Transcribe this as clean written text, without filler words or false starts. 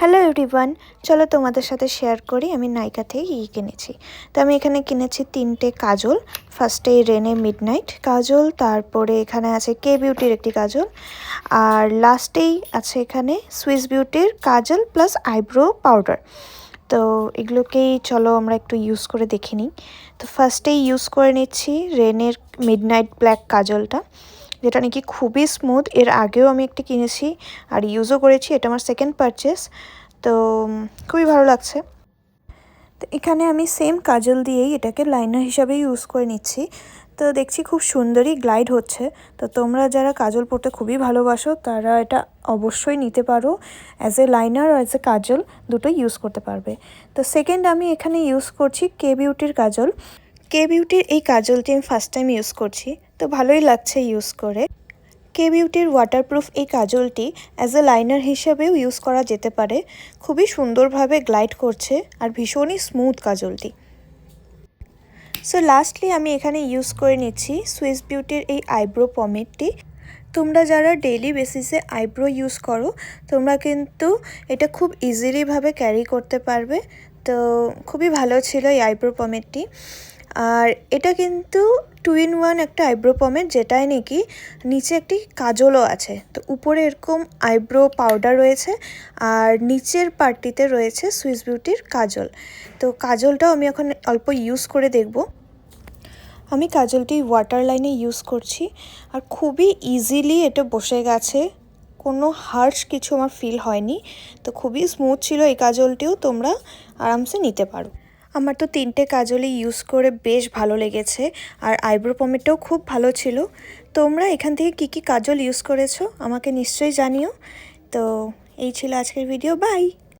Hello everyone, চলো তোমাদের সাথে শেয়ার করি আমি নাইকা থেকে কী কিনেছি। তো আমি এখানে কিনেছি 3টে কাজল। ফার্স্টে রেনে মিডনাইট কাজল, তারপরে এখানে আছে কে বিউটির একটি কাজল, আর লাস্টেই আছে এখানে সুইস বিউটির কাজল প্লাস আইব্রো পাউডার। তো এগুলোকেই চলো আমরা একটু ইউজ করে দেখে নিই। তো ফার্স্টেই ইউজ করে নিচ্ছি রেনের মিডনাইট ব্ল্যাক কাজলটা, যেটা নাকি খুবই স্মুথ। এর আগেও আমি একটি কিনেছি আর ইউজও করেছি, এটা আমার সেকেন্ড পারচেস। তো খুবই ভালো লাগছে। তো এখানে আমি সেম কাজল দিয়েই এটাকে লাইনার হিসাবে ইউজ করে নিচ্ছি। তো দেখছি খুব সুন্দরই গ্লাইড হচ্ছে। তো তোমরা যারা কাজল পরতে খুবই ভালোবাসো তারা এটা অবশ্যই নিতে পারো। অ্যাজ এ লাইনার আর অ্যাজ এ কাজল দুটোই ইউজ করতে পারবে। তো সেকেন্ড আমি এখানে ইউজ করছি কে বিউটির কাজল। কে বিউটির এই কাজলটি আমি ফার্স্ট টাইম ইউজ করছি, তো ভালোই লাগছে ইউজ করে। কে বিউটির ওয়াটারপ্রুফ এই কাজলটি অ্যাজ এ লাইনার হিসাবেও ইউজ করা যেতে পারে। খুবই সুন্দরভাবে গ্লাইড করছে আর ভীষণই স্মুথ কাজলটি। সো লাস্টলি আমি এখানে ইউজ করে নিচ্ছি সুইস বিউটির এই আইব্রো পমেডটি। তোমরা যারা ডেইলি বেসিসে আইব্রো ইউজ করো তোমরা কিন্তু এটা খুব ইজিলিভাবে ক্যারি করতে পারবে। তো খুবই ভালো ছিল এই আইব্রো পমেডটি। আর এটা কিন্তু 2-in-1 একটা আইব্রো পমেড, যেটাই নাকি নিচে একটি কাজলও আছে। তো উপরে এরকম আইব্রো পাউডার রয়েছে আর নিচের পার্টটিতে রয়েছে সুইস বিউটির কাজল। তো কাজলটাও আমি এখন অল্প ইউজ করে দেখব। আমি কাজলটি ওয়াটার লাইনে ইউজ করছি আর খুবই ইজিলি এটা বসে গেছে, কোনো হার্শ কিছু আমার ফিল হয়নি। তো খুবই স্মুথ ছিল এই কাজলটিও, তোমরা আরামসে নিতে পারো। আমার তো 3টে কাজলই ইউজ করে বেশ ভালো লেগেছে আর আইব্রো পমেডটাও খুব ভালো ছিল। তোমরা এখান থেকে কী কী কাজল ইউজ করেছো আমাকে নিশ্চয়ই জানিও। তো এই ছিল আজকের ভিডিও, বাই।